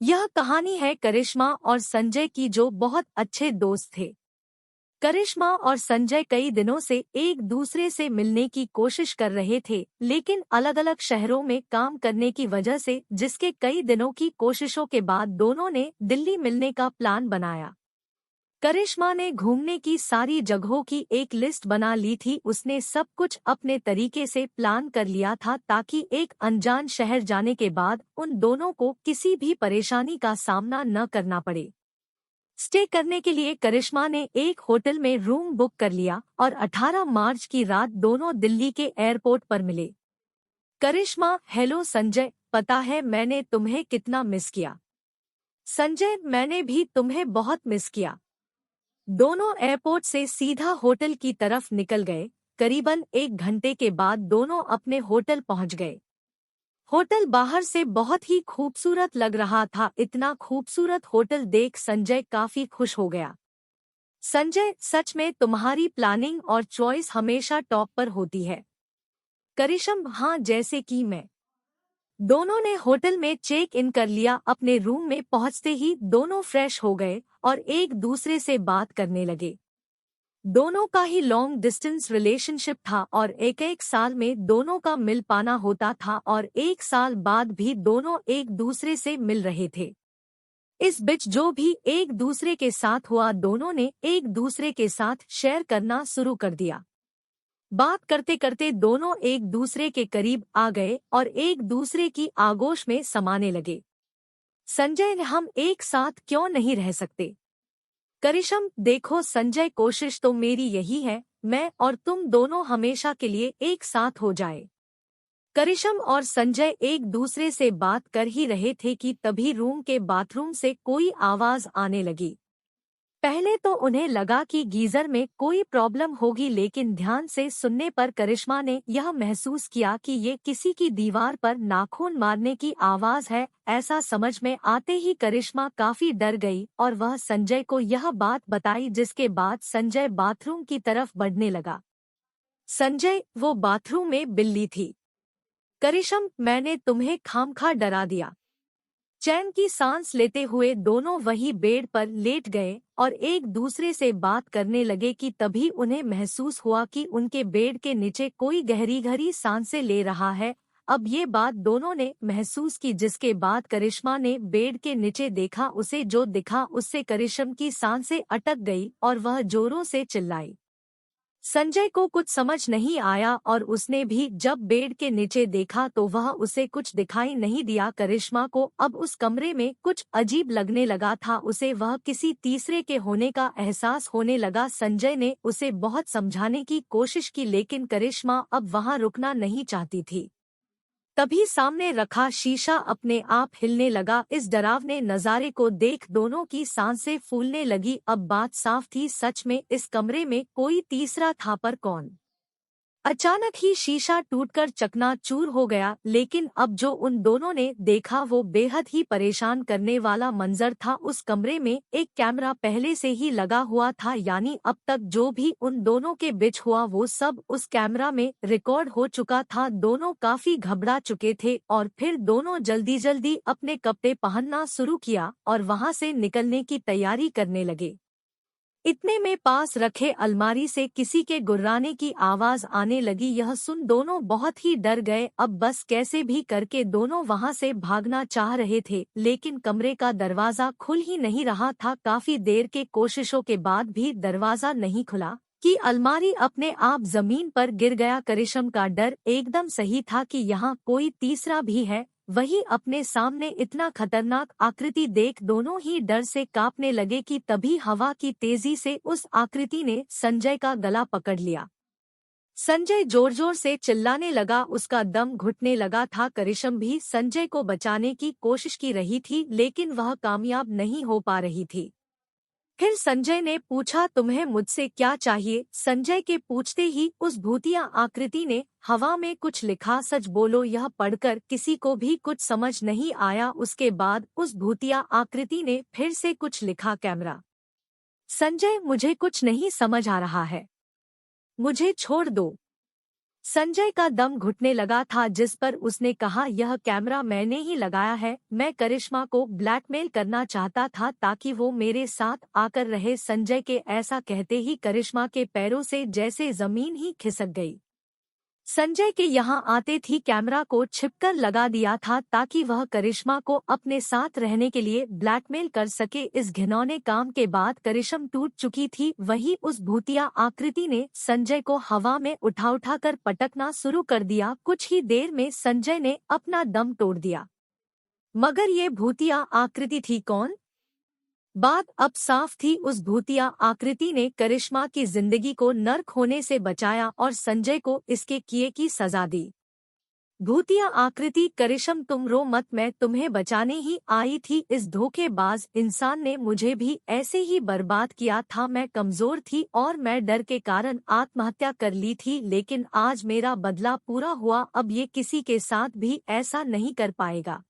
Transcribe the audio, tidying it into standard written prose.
यह कहानी है करिश्मा और संजय की जो बहुत अच्छे दोस्त थे। करिश्मा और संजय कई दिनों से एक दूसरे से मिलने की कोशिश कर रहे थे, लेकिन अलग अलग शहरों में काम करने की वजह से जिसके कई दिनों की कोशिशों के बाद दोनों ने दिल्ली मिलने का प्लान बनाया। करिश्मा ने घूमने की सारी जगहों की एक लिस्ट बना ली थी। उसने सब कुछ अपने तरीके से प्लान कर लिया था ताकि एक अनजान शहर जाने के बाद उन दोनों को किसी भी परेशानी का सामना न करना पड़े। स्टे करने के लिए करिश्मा ने एक होटल में रूम बुक कर लिया और 18 मार्च की रात दोनों दिल्ली के एयरपोर्ट पर मिले। करिश्मा, हेलो संजय, पता है मैंने तुम्हें कितना मिस किया। संजय, मैंने भी तुम्हें बहुत मिस किया। दोनों एयरपोर्ट से सीधा होटल की तरफ निकल गए। करीबन 1 घंटे के बाद दोनों अपने होटल पहुंच गए। होटल बाहर से बहुत ही खूबसूरत लग रहा था। इतना खूबसूरत होटल देख संजय काफी खुश हो गया। संजय, सच में तुम्हारी प्लानिंग और चॉइस हमेशा टॉप पर होती है। करिश्म, हाँ, जैसे कि मैं। दोनों ने होटल में चेक इन कर लिया। अपने रूम में पहुंचते ही दोनों फ्रेश हो गए और एक दूसरे से बात करने लगे। दोनों का ही लॉन्ग डिस्टेंस रिलेशनशिप था और एक एक साल में दोनों का मिल पाना होता था और 1 साल बाद भी दोनों एक दूसरे से मिल रहे थे। इस बीच जो भी एक दूसरे के साथ हुआ दोनों ने एक दूसरे के साथ शेयर करना शुरू कर दिया। बात करते करते दोनों एक दूसरे के करीब आ गए और एक दूसरे की आगोश में समाने लगे। संजय, हम एक साथ क्यों नहीं रह सकते? करिश्म, देखो संजय, कोशिश तो मेरी यही है, मैं और तुम दोनों हमेशा के लिए एक साथ हो जाए। करिश्म और संजय एक दूसरे से बात कर ही रहे थे कि तभी रूम के बाथरूम से कोई आवाज आने लगी। पहले तो उन्हें लगा कि गीजर में कोई प्रॉब्लम होगी, लेकिन ध्यान से सुनने पर करिश्मा ने यह महसूस किया कि ये किसी की दीवार पर नाखून मारने की आवाज है। ऐसा समझ में आते ही करिश्मा काफी डर गई और वह संजय को यह बात बताई, जिसके बाद संजय बाथरूम की तरफ बढ़ने लगा। संजय, वो बाथरूम में बिल्ली थी। करिश्म, मैंने तुम्हें खामखा डरा दिया। चैन की सांस लेते हुए दोनों वही बेड पर लेट गए और एक दूसरे से बात करने लगे कि तभी उन्हें महसूस हुआ कि उनके बेड के नीचे कोई गहरी गहरी सांसें ले रहा है। अब ये बात दोनों ने महसूस की, जिसके बाद करिश्मा ने बेड के नीचे देखा। उसे जो दिखा उससे करिश्म की सांसें अटक गई और वह जोरों से चिल्लाई। संजय को कुछ समझ नहीं आया और उसने भी जब बेड के नीचे देखा तो वह उसे कुछ दिखाई नहीं दिया। करिश्मा को अब उस कमरे में कुछ अजीब लगने लगा था। उसे वह किसी तीसरे के होने का एहसास होने लगा। संजय ने उसे बहुत समझाने की कोशिश की, लेकिन करिश्मा अब वहां रुकना नहीं चाहती थी। तभी सामने रखा शीशा अपने आप हिलने लगा। इस डरावने नजारे को देख दोनों की सांसें फूलने लगी। अब बात साफ थी, सच में इस कमरे में कोई तीसरा था, पर कौन? अचानक ही शीशा टूटकर चकनाचूर हो गया, लेकिन अब जो उन दोनों ने देखा वो बेहद ही परेशान करने वाला मंजर था। उस कमरे में एक कैमरा पहले से ही लगा हुआ था, यानी अब तक जो भी उन दोनों के बीच हुआ वो सब उस कैमरा में रिकॉर्ड हो चुका था। दोनों काफी घबरा चुके थे और फिर दोनों जल्दी जल्दी अपने कपड़े पहनना शुरू किया और वहां से निकलने की तैयारी करने लगे। इतने में पास रखे अलमारी से किसी के गुर्राने की आवाज आने लगी। यह सुन दोनों बहुत ही डर गए। अब बस कैसे भी करके दोनों वहां से भागना चाह रहे थे, लेकिन कमरे का दरवाजा खुल ही नहीं रहा था। काफी देर के कोशिशों के बाद भी दरवाजा नहीं खुला कि अलमारी अपने आप जमीन पर गिर गया। करिश्म का डर एकदम सही था कि यहाँ कोई तीसरा भी है। वही अपने सामने इतना खतरनाक आकृति देख दोनों ही डर से कांपने लगे कि तभी हवा की तेजी से उस आकृति ने संजय का गला पकड़ लिया। संजय जोर जोर से चिल्लाने लगा, उसका दम घुटने लगा था। करिश्म भी संजय को बचाने की कोशिश की रही थी, लेकिन वह कामयाब नहीं हो पा रही थी। फिर संजय ने पूछा, तुम्हें मुझसे क्या चाहिए? संजय के पूछते ही उस भूतिया आकृति ने हवा में कुछ लिखा, सच बोलो। यह पढ़कर किसी को भी कुछ समझ नहीं आया। उसके बाद उस भूतिया आकृति ने फिर से कुछ लिखा, कैमरा। संजय, मुझे कुछ नहीं समझ आ रहा है, मुझे छोड़ दो। संजय का दम घुटने लगा था, जिस पर उसने कहा, यह कैमरा मैंने ही लगाया है। मैं करिश्मा को ब्लैकमेल करना चाहता था ताकि वो मेरे साथ आकर रहे। संजय के ऐसा कहते ही करिश्मा के पैरों से जैसे जमीन ही खिसक गई। संजय के यहाँ आते ही कैमरा को छिपकर लगा दिया था ताकि वह करिश्मा को अपने साथ रहने के लिए ब्लैकमेल कर सके। इस घिनौने काम के बाद करिश्मा टूट चुकी थी। वहीं उस भूतिया आकृति ने संजय को हवा में उठा कर पटकना शुरू कर दिया। कुछ ही देर में संजय ने अपना दम तोड़ दिया। मगर ये भूतिया आकृति थी कौन? बात अब साफ थी। उस भूतिया आकृति ने करिश्मा की जिंदगी को नर्क होने से बचाया और संजय को इसके किए की सजा दी। भूतिया आकृति, करिश्मा तुम रो मत, मैं तुम्हें बचाने ही आई थी। इस धोखेबाज इंसान ने मुझे भी ऐसे ही बर्बाद किया था। मैं कमजोर थी और मैं डर के कारण आत्महत्या कर ली थी, लेकिन आज मेरा बदला पूरा हुआ। अब ये किसी के साथ भी ऐसा नहीं कर पाएगा।